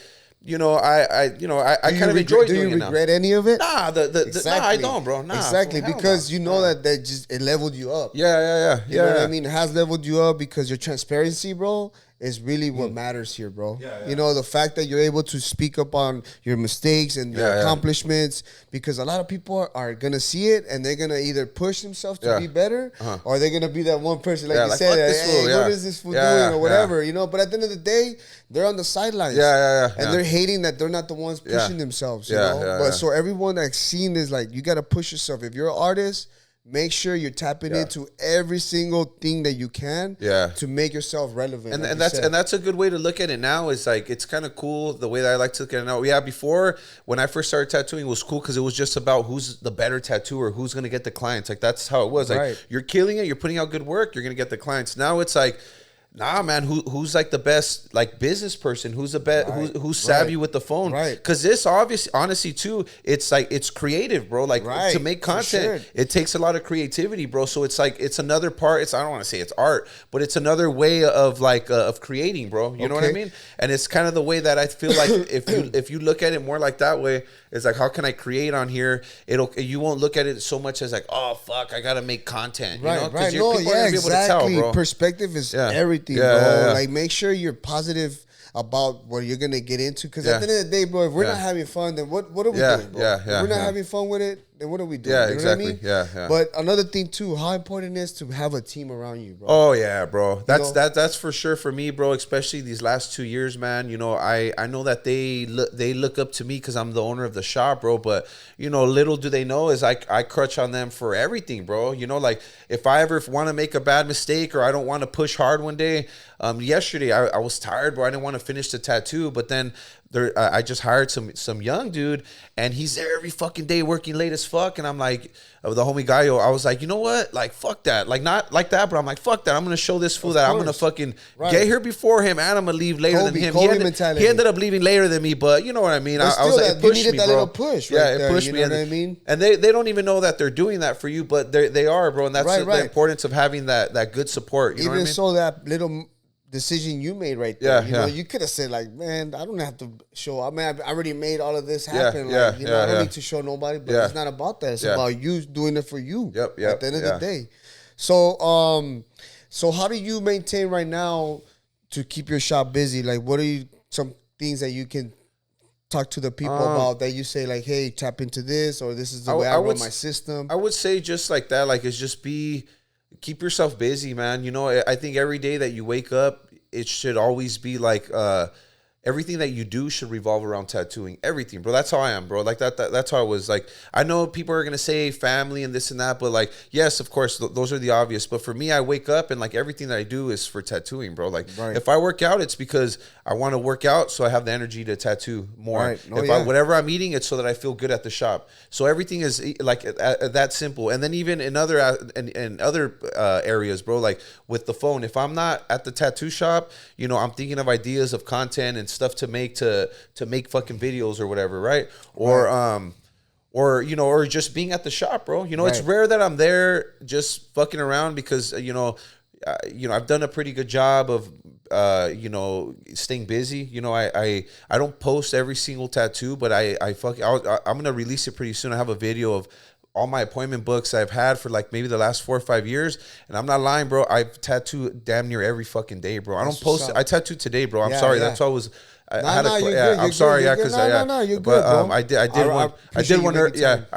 Speaker 3: I kind of enjoy doing it now.
Speaker 2: Do you regret any of it?
Speaker 3: Nah, nah, I don't, bro. Nah,
Speaker 2: exactly, because you know that it leveled you up.
Speaker 3: Yeah.
Speaker 2: You know what I mean? It has leveled you up because your transparency, bro, is really what matters here, bro.
Speaker 3: Yeah.
Speaker 2: You know, the fact that you're able to speak up on your mistakes and your accomplishments, because a lot of people are going to see it and they're going to either push themselves to be better or they're going to be that one person, like you said, hey, what is this fool doing or whatever, you know? But at the end of the day, they're on the sidelines. And they're hating that they're not the ones pushing themselves, you know? But so everyone that's seen this, like, you got to push yourself. If you're an artist, make sure you're tapping into every single thing that you can to make yourself relevant.
Speaker 3: And that's a good way to look at it now. Is like it's kind of cool the way that I like to look at it now. Yeah, before when I first started tattooing, it was cool because it was just about who's the better tattooer, who's gonna get the clients. Like that's how it was. Like you're killing it, you're putting out good work, you're gonna get the clients. Now it's like, nah, man, who's like the best like business person? Who's the best? Who's savvy with the phone? Because this honestly too, it's like it's creative, bro. Like to make content, it takes a lot of creativity, bro. So it's like it's another part. I don't want to say it's art, but it's another way of like of creating, bro. You know what I mean? And it's kind of the way that I feel like if you look at it more like that way, it's like how can I create on here? You won't look at it so much as like, oh fuck, I gotta make content, you know? Because people are gonna be able to tell, bro.
Speaker 2: Perspective is everything. Bro. Like make sure you're positive about what you're gonna get into, because at the end of the day, bro, if we're not having fun, then what are we doing, bro? If we're not having fun with it, then what are we doing?
Speaker 3: Yeah,
Speaker 2: you know
Speaker 3: exactly.
Speaker 2: What I mean? But another thing too, how important it is to have a team around you, bro.
Speaker 3: Oh yeah, bro. That's for sure for me, bro. Especially these last 2 years, man. You know, I know that they look up to me because I'm the owner of the shop, bro. But you know, little do they know is I crutch on them for everything, bro. You know, like if I ever want to make a bad mistake or I don't want to push hard one day. Yesterday I was tired, bro. I didn't want to finish the tattoo, but then I just hired some young dude, and he's there every fucking day working late as fuck. And I'm like, the homie Gallo, I was like, you know what? Like, fuck that. Like, not like that, but I'm like, fuck that. I'm gonna show this fool that I'm gonna fucking get here before him, and I'm gonna leave later than him. He ended up leaving later than me, but you know what I mean. I was like, it pushed me, bro.
Speaker 2: Little push,
Speaker 3: it pushed
Speaker 2: me.
Speaker 3: You know
Speaker 2: what I mean?
Speaker 3: And they don't even know that they're doing that for you, but they are, bro. And that's the importance of having that good support. You know what I mean?
Speaker 2: So that little decision you made right there. You know, you could have said like, man, I don't have to show. I mean, I already made all of this happen. I don't need to show nobody. But it's not about that. It's about you doing it for you. At the end of the day. So, so how do you maintain right now to keep your shop busy? Like, what are some things that you can talk to the people about that you say like, hey, tap into this, or this is the way I run my system? I
Speaker 3: would say just like that. Like, it's just keep yourself busy, man. You know, I think every day that you wake up, it should always be like everything that you do should revolve around tattooing. Everything, bro. That's how I am, bro. Like that's how I was. Like, I know people are gonna say family and this and that, but like, yes, of course, those are the obvious. But for me, I wake up and like everything that I do is for tattooing, bro. Like, if I work out, it's because I want to work out, so I have the energy to tattoo more. Whatever I'm eating, it's so that I feel good at the shop. So everything is like that simple. And then even in other areas, bro, like with the phone, if I'm not at the tattoo shop, you know, I'm thinking of ideas of content and stuff to make fucking videos or whatever, right? Or you know, or just being at the shop, bro. You know, it's rare that I'm there just fucking around because you know, I've done a pretty good job of you know, staying busy. You know, I don't post every single tattoo, but I'm gonna release it pretty soon. I have a video of all my appointment books I've had for like maybe the last 4 or 5 years, and I'm not lying, bro. I've tattooed damn near every fucking day, bro. I don't post it. I tattooed today, bro. I'm sorry. That's all was. I'm sorry, because
Speaker 2: you're good, bro.
Speaker 3: I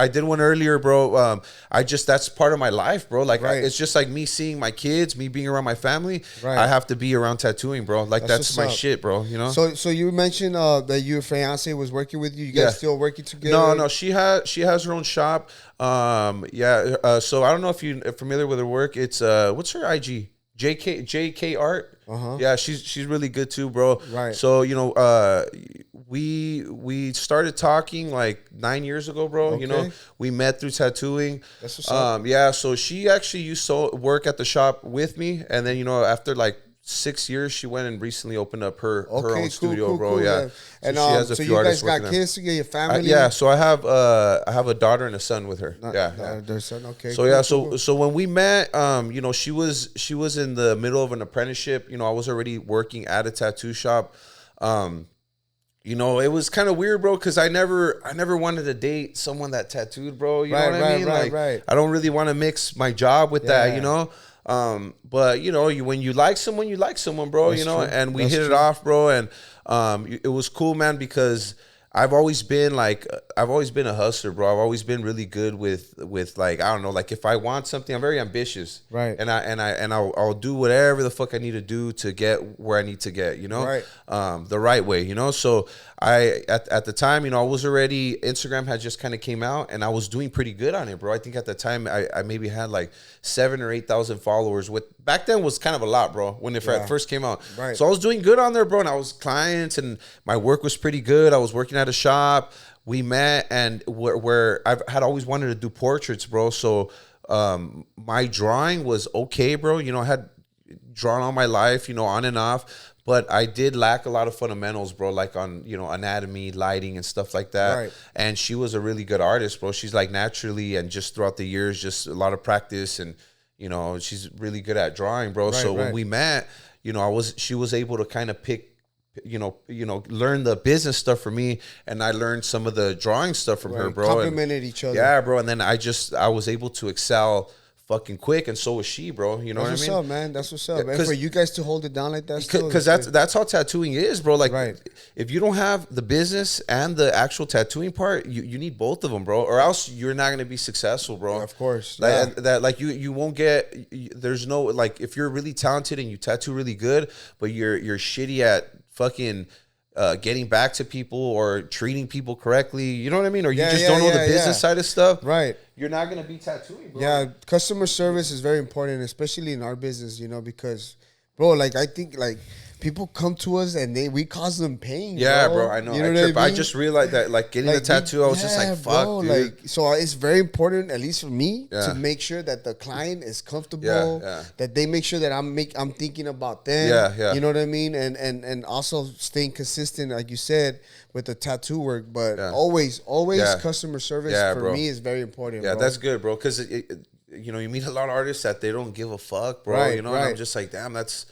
Speaker 3: did one earlier, bro. That's part of my life, bro. Like it's just like me seeing my kids, me being around my family. Right. I have to be around tattooing, bro. Like that's my shit, bro. You know.
Speaker 2: So you mentioned that your fiance was working with you. You guys still working together?
Speaker 3: No. She has her own shop. So I don't know if you're familiar with her work. It's what's her IG? JK Art. Yeah, she's really good too, bro.
Speaker 2: Right.
Speaker 3: So, you know, we started talking like 9 years ago, bro. Okay. You know, we met through tattooing.
Speaker 2: That's what's up.
Speaker 3: Yeah, so she actually used to work at the shop with me, and then, you know, after like 6 years, she went and recently opened up her own studio, bro. Cool, yeah.
Speaker 2: And so she has a few artists working. You guys got kids together, your family?
Speaker 3: Yeah, so I have a daughter and a son with her.
Speaker 2: Their son. Okay.
Speaker 3: So so when we met, you know, she was in the middle of an apprenticeship. You know, I was already working at a tattoo shop. You know, it was kind of weird, bro, because I never wanted to date someone that tattooed, bro. You know what I mean? Right. I don't really want to mix my job with that, you know. But you know, when you like someone, bro. That's true. And we hit it off, bro. And it was cool, man, because I've always been a hustler, bro. I've always been really good with like, I don't know, like if I want something, I'm very ambitious,
Speaker 2: right?
Speaker 3: And I'll do whatever the fuck I need to do to get where I need to get, you know,
Speaker 2: right?
Speaker 3: The right way, you know. So at the time, you know, I was already, Instagram had just kind of came out, and I was doing pretty good on it, bro. I think at the time I maybe had like 7,000 or 8,000 followers. With back then was kind of a lot, bro, when it first came out.
Speaker 2: Right.
Speaker 3: So I was doing good on there, bro, and I was clients, and my work was pretty good. I was working at a shop. We met, and where I had always wanted to do portraits, bro. So my drawing was okay, bro. You know, I had drawn all my life, you know, on and off. But I did lack a lot of fundamentals, bro, like on, you know, anatomy, lighting, and stuff like that.
Speaker 2: Right.
Speaker 3: And she was a really good artist, bro. She's like naturally, and just throughout the years, just a lot of practice, and, you know, she's really good at drawing, bro. So when we met, you know, she was able to kind of pick, you know, learn the business stuff from me, and I learned some of the drawing stuff from her, bro.
Speaker 2: Complemented each other.
Speaker 3: Yeah, bro. And then I was able to excel fucking quick, and so was she, bro. You know what I mean?
Speaker 2: That's what's up, man. That's what's up. And for you guys to hold it down like that,
Speaker 3: because that's how tattooing is, bro. Like, if you don't have the business and the actual tattooing part, you need both of them, bro, or else you're not gonna be successful, bro.
Speaker 2: Yeah, of course.
Speaker 3: Like you won't get. There's no, like, if you're really talented and you tattoo really good, but you're shitty at fucking getting back to people or treating people correctly, you know what I mean? Or you just don't know the business side of stuff.
Speaker 2: Right.
Speaker 3: You're not going to be tattooing, bro.
Speaker 2: Yeah, customer service is very important, especially in our business, you know, because, bro, like, I think, like, people come to us and we cause them pain.
Speaker 3: Yeah, bro, I know.
Speaker 2: You know what I mean?
Speaker 3: I just realized that, like, getting the tattoo, I was just like, fuck, bro, dude.
Speaker 2: Like, so it's very important, at least for me, to make sure that the client is comfortable, that they make sure that I'm thinking about them.
Speaker 3: Yeah.
Speaker 2: You know what I mean? And also staying consistent, like you said, with the tattoo work. But always customer service for me is very important.
Speaker 3: Yeah,
Speaker 2: bro.
Speaker 3: That's good, bro. Because, you know, you meet a lot of artists that they don't give a fuck, bro.
Speaker 2: Right,
Speaker 3: you know, and I'm just like, damn, that's...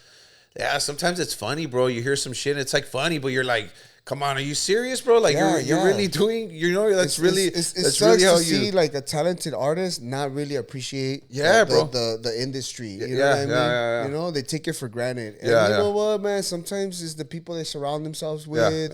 Speaker 3: Yeah, sometimes it's funny, bro. You hear some shit and it's like funny, but you're like, come on, are you serious, bro? Like you're really doing, you know, that's really
Speaker 2: really how you see like a talented artist not really appreciate
Speaker 3: bro,
Speaker 2: the industry. You know what I mean?
Speaker 3: Yeah.
Speaker 2: You know, they take it for granted. And you know what, man? Sometimes it's the people they surround themselves with,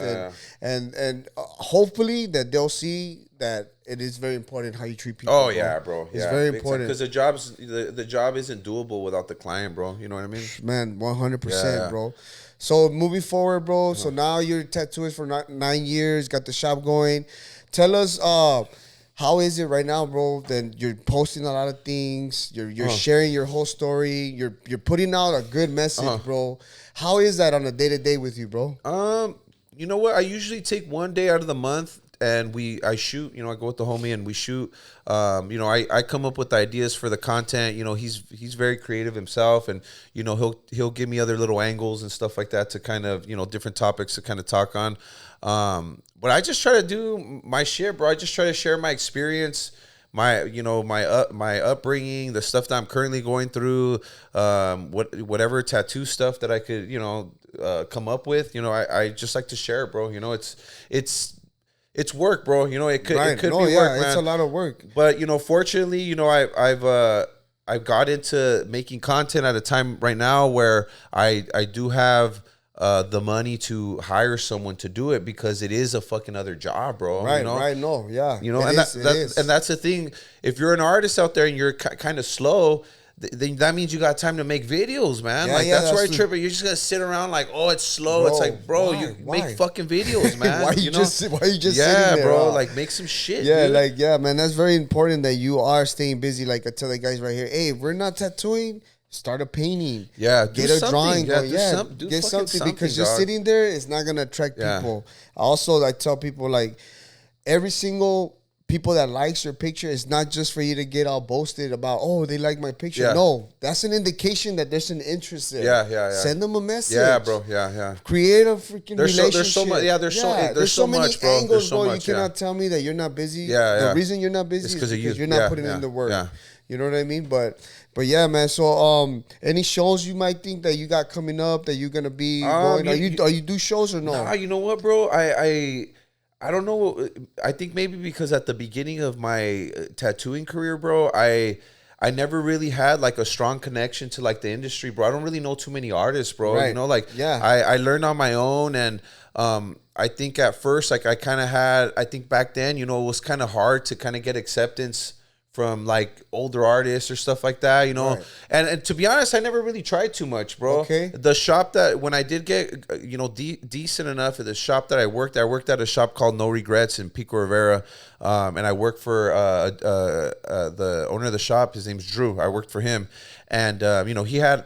Speaker 2: and hopefully that they'll see that it is very important how you treat people.
Speaker 3: Oh, yeah, bro.
Speaker 2: It's very important.
Speaker 3: Because the job isn't doable without the client, bro. You know what I mean?
Speaker 2: Man, 100%, bro. So moving forward, bro. So now you're tattooist for 9 years, got the shop going. Tell us, how is it right now, bro? Then you're posting a lot of things. You're sharing your whole story. You're putting out a good message, bro. How is that on a day-to-day with you, bro?
Speaker 3: You know what? I usually take one day out of the month, and I shoot. You know, I go with the homie and we shoot. You know, I come up with ideas for the content. You know, he's very creative himself, and you know, he'll give me other little angles and stuff like that to kind of, you know, different topics to kind of talk on. But I just try to do my shit, bro. I just try to share my experience, my my upbringing, the stuff that I'm currently going through, whatever tattoo stuff that I could come up with. I just like to share it, bro. It's work, bro. It could be work, man.
Speaker 2: It's a lot of work.
Speaker 3: But fortunately, I've got into making content at a time right now where I do have the money to hire someone to do it, because it is a fucking other job, bro.
Speaker 2: Right, right. No, yeah.
Speaker 3: And that's the thing. If you're an artist out there and you're kind of slow, then that means you got time to make videos, man. That's where I trip. You're just gonna sit around like, oh, it's slow. It's like, bro, why? Make fucking videos, man.
Speaker 2: why you just sitting there,
Speaker 3: bro? Like, make some shit.
Speaker 2: Yeah,
Speaker 3: dude.
Speaker 2: Man. That's very important that you are staying busy. Like I tell the guys right here, hey, if we're not tattooing, start a painting.
Speaker 3: Yeah,
Speaker 2: get a drawing. Get something, because just sitting there is not gonna attract people. Also, I tell people, like, every single people that likes your picture is not just for you to get all boasted about, oh, they like my picture. Yeah. No, that's an indication that there's an interest there.
Speaker 3: Yeah.
Speaker 2: Send them a message.
Speaker 3: Yeah, bro. Yeah.
Speaker 2: Create a freaking relationship.
Speaker 3: There's so much. Yeah, there's so
Speaker 2: many
Speaker 3: much, bro.
Speaker 2: Angles,
Speaker 3: there's so
Speaker 2: bro.
Speaker 3: much,
Speaker 2: you cannot tell me that you're not busy.
Speaker 3: The
Speaker 2: reason you're not busy is because you're not putting in the work.
Speaker 3: Yeah.
Speaker 2: You know what I mean? But yeah, man. So any shows you might think that you got coming up that you're gonna be going? Are you do shows or no?
Speaker 3: Nah, you know what, bro? I don't know. I think maybe because at the beginning of my tattooing career, bro, I never really had like a strong connection to like the industry, bro. I don't really know too many artists, bro.
Speaker 2: Right.
Speaker 3: I learned on my own, and I think at first, like, I kind of had, I think back then, it was kind of hard to kind of get acceptance from like older artists or stuff like that,
Speaker 2: Right.
Speaker 3: And to be honest, I never really tried too much, bro.
Speaker 2: Okay.
Speaker 3: The shop that, when I did get, decent enough at the shop that I worked at a shop called No Regrets in Pico Rivera. And I worked for the owner of the shop. His name's Drew. I worked for him. And, he had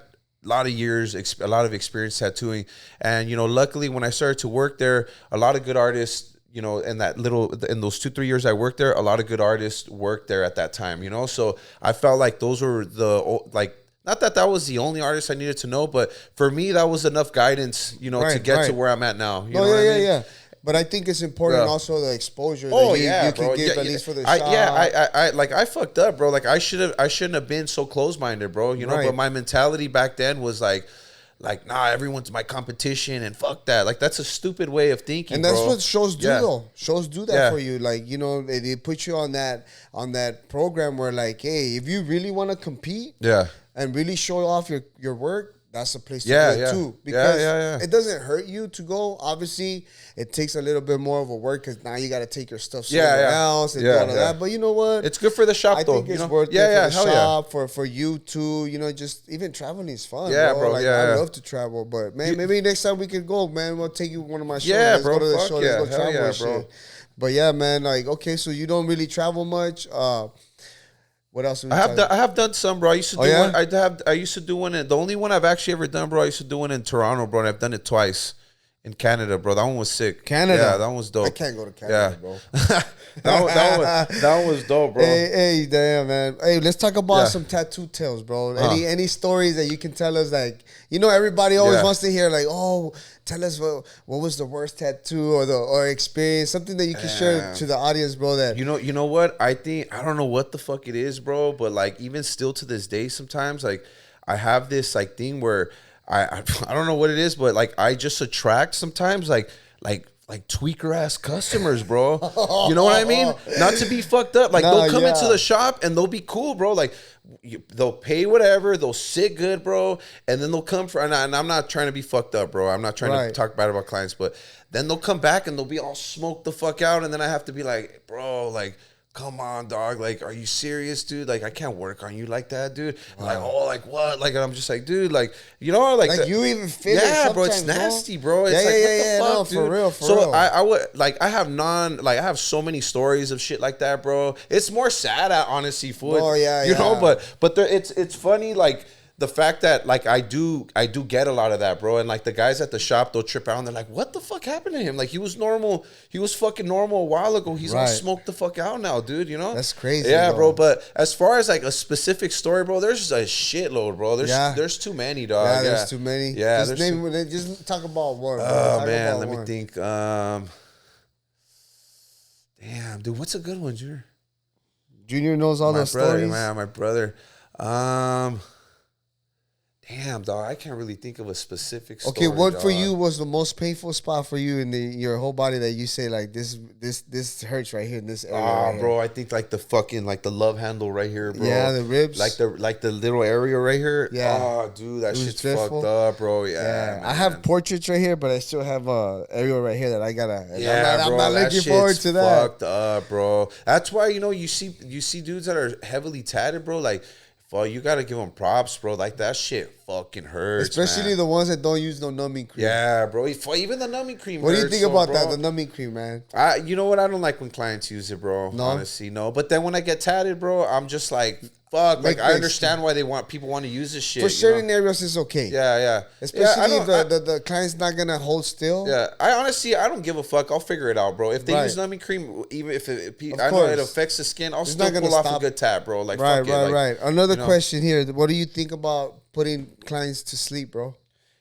Speaker 3: a lot of experience tattooing. And, luckily when I started to work there, a lot of good artists, in those 2-3 years I worked there, a lot of good artists worked there at that time, So I felt like those were not that was the only artist I needed to know, but for me, that was enough guidance, to get to where I'm at now. You know what I mean?
Speaker 2: Yeah. But I think it's important also the exposure
Speaker 3: that
Speaker 2: you can give at least for the shop.
Speaker 3: I fucked up, bro. Like I shouldn't have been so close-minded, bro. But my mentality back then was like, nah, everyone's my competition, and fuck that. Like, that's a stupid way of thinking,
Speaker 2: and that's
Speaker 3: bro.
Speaker 2: what shows do, though. Shows do that for you. Like, they put you on that program where, like, hey, if you really want to compete and really show off your work, that's a place to go too. Because it doesn't hurt you to go. Obviously, it takes a little bit more of a work because now you got to take your stuff somewhere else and do all of that. But you know what?
Speaker 3: It's good for the shop, though.
Speaker 2: I think it's worth it for the shop, for you too. just even traveling is fun, bro. I love to travel. But, man, maybe next time we could go, man. We'll take you to one of my shows.
Speaker 3: Yeah,
Speaker 2: Let's
Speaker 3: bro.
Speaker 2: go to the show. Let's go travel and
Speaker 3: bro.
Speaker 2: shit. But, yeah, man, like, okay, so you don't really travel much. What else?
Speaker 3: I have done some, bro. I used to do one. I used to do one. The only one I've actually ever done, bro. I used to do one in Toronto, bro. And I've done it twice in Canada, bro. That one was sick.
Speaker 2: Canada,
Speaker 3: yeah, that one was dope.
Speaker 2: I can't go to Canada, bro.
Speaker 3: that one was dope, bro.
Speaker 2: Hey, damn, man. Hey, let's talk about some tattoo tales, bro. Any stories that you can tell us? Like, everybody always wants to hear, like, oh, tell us what was the worst tattoo or experience, something that you can share to the audience, bro. That
Speaker 3: you know what? I don't know what the fuck it is, bro. But like, even still to this day, sometimes like I have this like thing where I don't know what it is, but like I just attract sometimes like tweaker ass customers, bro. You know what I mean? Not to be fucked up. Like, they'll come into the shop and they'll be cool, bro. Like, they'll pay whatever, they'll sit good, bro, and then they'll come for. And I'm not trying to be fucked up, bro. I'm not trying to talk bad about clients, but then they'll come back and they'll be all smoked the fuck out, and then I have to be like, bro, like, come on, dog. Like, are you serious, dude? Like, I can't work on you like that, dude. Wow. Like, oh, like what? Like, I'm just like, dude, like, like
Speaker 2: you even feel it
Speaker 3: bro. It's nasty, bro. It's like, what the fuck, dude?
Speaker 2: For real.
Speaker 3: So I would like, I have so many stories of shit like that, bro. It's more sad, honestly, fool.
Speaker 2: Oh yeah,
Speaker 3: you know, but it's funny, like. The fact that like I do get a lot of that, bro, and like the guys at the shop, they'll trip out and they're like, "What the fuck happened to him? Like, he was normal, he was fucking normal a while ago. He's all smoked the fuck out now, dude. You know,
Speaker 2: that's crazy.
Speaker 3: Yeah, bro. But as far as like a specific story, bro, there's a shitload, bro. There's too many, dog.
Speaker 2: Yeah, there's too many.
Speaker 3: Yeah,
Speaker 2: just talk about one.
Speaker 3: Oh man, let me think. Damn, dude, what's a good one, Junior?
Speaker 2: Junior knows all those stories.
Speaker 3: Man, my brother. Damn, dog, I can't really think of a specific story.
Speaker 2: Okay, what
Speaker 3: dog.
Speaker 2: for you was the most painful spot for you in your whole body that you say like this hurts right here in this area? Right
Speaker 3: bro, I think like the love handle right here, bro.
Speaker 2: Yeah, the ribs.
Speaker 3: Like the little area right here.
Speaker 2: Yeah.
Speaker 3: Oh, dude, that shit's
Speaker 2: dreadful.
Speaker 3: fucked up, bro. Yeah.
Speaker 2: I have portraits right here, but I still have a area right here that I gotta.
Speaker 3: Yeah,
Speaker 2: I'm not looking forward to that.
Speaker 3: Fucked up, bro. That's why you see dudes that are heavily tatted, bro. Like, well, you gotta give them props, bro. Like that shit fucking hurts,
Speaker 2: especially
Speaker 3: man.
Speaker 2: the ones that don't use no numbing cream.
Speaker 3: Yeah, bro. Even the numbing cream.
Speaker 2: What do you
Speaker 3: hurts,
Speaker 2: think about
Speaker 3: bro.
Speaker 2: that? The numbing cream, man.
Speaker 3: You know what? I don't like when clients use it, bro.
Speaker 2: No?
Speaker 3: Honestly, no. But then when I get tatted, bro, I'm just like, fuck. Like I understand why people want to use this shit.
Speaker 2: For certain areas, it's okay.
Speaker 3: Yeah.
Speaker 2: Especially if the client's not gonna hold still.
Speaker 3: Yeah, I don't give a fuck. I'll figure it out, bro. If they use numbing cream, even if I know it affects the skin, I'll still pull off a good tat, bro. Like
Speaker 2: right. Another question here. What do you think about putting clients to sleep, bro?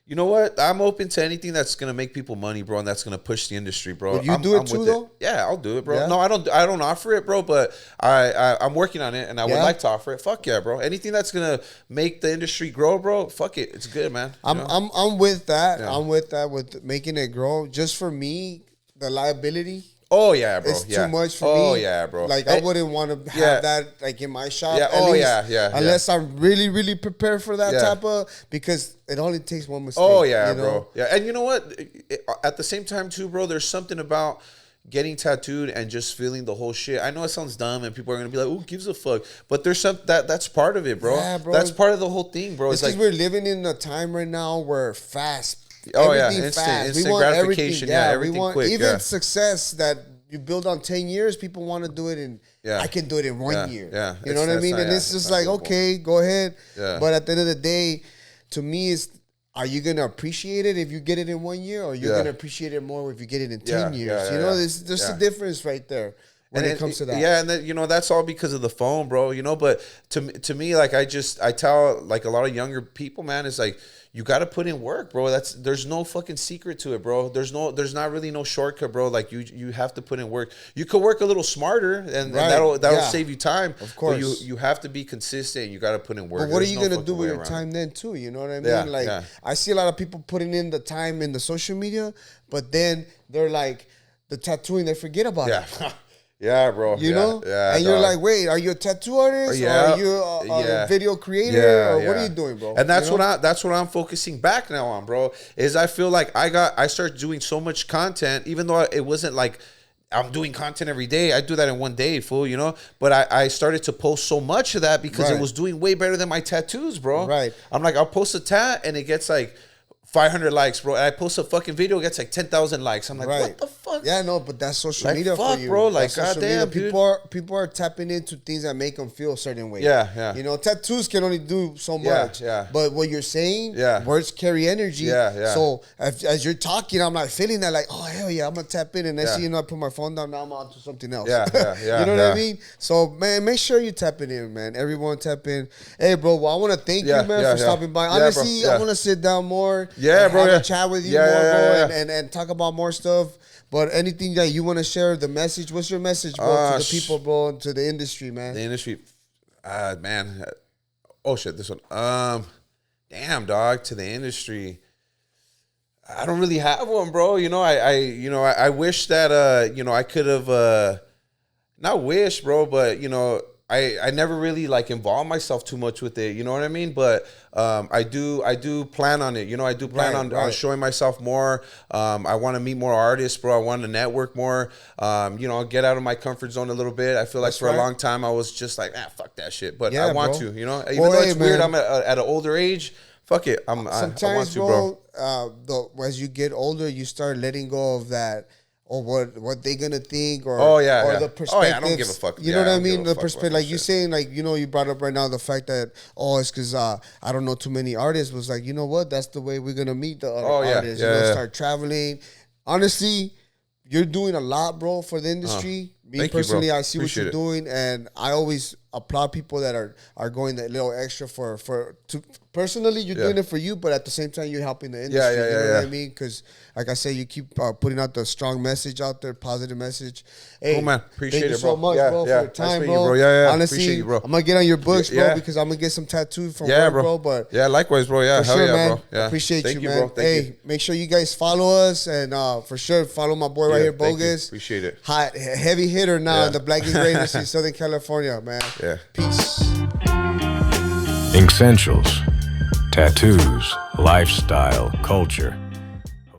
Speaker 3: You know what? I'm open to anything that's gonna make people money, bro, and that's gonna push the industry, bro.
Speaker 2: Would you do it too, though?
Speaker 3: Yeah, I'll do it, bro.
Speaker 2: Yeah?
Speaker 3: No, I don't offer it, bro, but I'm working on it, and I would like to offer it. Fuck yeah, bro. Anything that's gonna make the industry grow, bro. Fuck it, it's good, man.
Speaker 2: I'm with that. Yeah. I'm with that with making it grow. Just for me, the liability.
Speaker 3: Oh yeah, bro.
Speaker 2: It's too much for me.
Speaker 3: Oh yeah, bro.
Speaker 2: Like I wouldn't want to have that like in my shop.
Speaker 3: Yeah.
Speaker 2: Unless I'm really, really prepared for that type of, because it only takes one mistake.
Speaker 3: Oh yeah, bro. Yeah, and you know what? At the same time too, bro. There's something about getting tattooed and just feeling the whole shit. I know it sounds dumb, and people are gonna be like, "Who gives a fuck?" But there's that's part of it, bro.
Speaker 2: Yeah, bro.
Speaker 3: That's part of the whole thing, bro.
Speaker 2: It's like we're living in a time right now where fast.
Speaker 3: Oh
Speaker 2: everything
Speaker 3: instant
Speaker 2: fast.
Speaker 3: We want gratification. Everything
Speaker 2: we want
Speaker 3: quick.
Speaker 2: Even success that you build on 10 years, people want to do it in. I can do it in 1 year.
Speaker 3: Yeah,
Speaker 2: you know what I mean. And it's just like, okay, go ahead.
Speaker 3: Yeah.
Speaker 2: But at the end of the day, to me, are you gonna appreciate it if you get it in 1 year, or you're gonna appreciate it more if you get it in 10 years? You know, there's a difference right there. When it comes to that.
Speaker 3: Yeah, and then, that's all because of the phone, bro, but to me, like, I tell, like, a lot of younger people, man, it's like, you got to put in work, bro. There's no fucking secret to it, bro. There's not really no shortcut, bro. Like, you have to put in work. You could work a little smarter, and that'll save you time.
Speaker 2: Of course.
Speaker 3: But you have to be consistent. You got to put in work.
Speaker 2: But what are you going to do with your time then, too? You know what I mean? I see a lot of people putting in the time in the social media, but then they're like, the tattooing, they forget about it.
Speaker 3: Yeah, bro.
Speaker 2: You know? Yeah, and you're like, wait, are you a tattoo artist? Or are you a video creator? Or what are you doing, bro?
Speaker 3: And that's what I'm focusing back now on, bro. Is I feel like I started doing so much content, even though it wasn't like I'm doing content every day. I do that in 1 day, fool, But I started to post so much of that because it was doing way better than my tattoos, bro.
Speaker 2: Right.
Speaker 3: I'm like, I'll post a tat and it gets like 500 likes, bro. And I post a fucking video, it gets like 10,000 likes. I'm like, what the fuck?
Speaker 2: Yeah, no, but that's social media for you,
Speaker 3: bro. Like, goddamn, dude.
Speaker 2: People are tapping into things that make them feel a certain way.
Speaker 3: Yeah.
Speaker 2: Tattoos can only do so much.
Speaker 3: Yeah.
Speaker 2: But what you're saying, words carry energy.
Speaker 3: Yeah.
Speaker 2: So as you're talking, I'm like feeling that, like, oh hell yeah, I'm gonna tap in, and next thing you know, I put my phone down. Now I'm on to something else.
Speaker 3: Yeah.
Speaker 2: You know what I mean? So man, make sure you tap it in, man. Everyone tap in. Hey, bro. Well, I want to thank you, man, for stopping by. Honestly, I want to sit down more.
Speaker 3: Yeah, bro.
Speaker 2: Have a chat with you more, bro, and talk about more stuff. But anything that you want to share, the message, what's your message, bro, to the people, bro, and to the industry, man?
Speaker 3: The industry, man. Oh shit, this one. Damn, dog, to the industry. I don't really have one, bro. I wish that I could have not wish, bro, but I never really like involved myself too much with it. You know what I mean? But I do plan on it. I do plan on showing myself more. I want to meet more artists, bro. I want to network more. Get out of my comfort zone a little bit. I feel like for a long time I was just like, fuck that shit. But I want to. Even though it's weird, I'm at an older age. Fuck it. I want to, bro.
Speaker 2: As you get older, you start letting go of that. Or what they gonna think, or the perspectives.
Speaker 3: I don't give a fuck.
Speaker 2: You know what I mean? The perspective, like you saying, like you brought up right now the fact that it's because I don't know too many artists. Was like, you know what? That's the way we're gonna meet the other artists. Start traveling. Honestly, you're doing a lot, bro, for the industry. Me personally, I see what you're doing, and I always applaud people that are going that little extra for personally, you're doing it for you, but at the same time, you're helping the industry. You know what I mean? Because, like I said, you keep putting out the strong message out there, positive message. Hey,
Speaker 3: cool, man. Appreciate
Speaker 2: thank
Speaker 3: it,
Speaker 2: you so much, bro, for your time,
Speaker 3: nice
Speaker 2: bro. Honestly,
Speaker 3: appreciate you, bro.
Speaker 2: I'm gonna get on your books, bro, because I'm gonna get some tattoos from work, bro. But
Speaker 3: likewise, bro. Yeah,
Speaker 2: for
Speaker 3: hell
Speaker 2: sure,
Speaker 3: yeah,
Speaker 2: man.
Speaker 3: bro. Yeah,
Speaker 2: Appreciate
Speaker 3: thank
Speaker 2: you,
Speaker 3: bro.
Speaker 2: man.
Speaker 3: Thank you.
Speaker 2: Make sure you guys follow us, and for sure follow my boy right here, Bogus.
Speaker 3: Appreciate it.
Speaker 2: Hot, heavy hitter now in the black and gray industry in Southern California, man.
Speaker 3: Yeah.
Speaker 2: Peace.
Speaker 1: Essentials, tattoos, lifestyle, culture.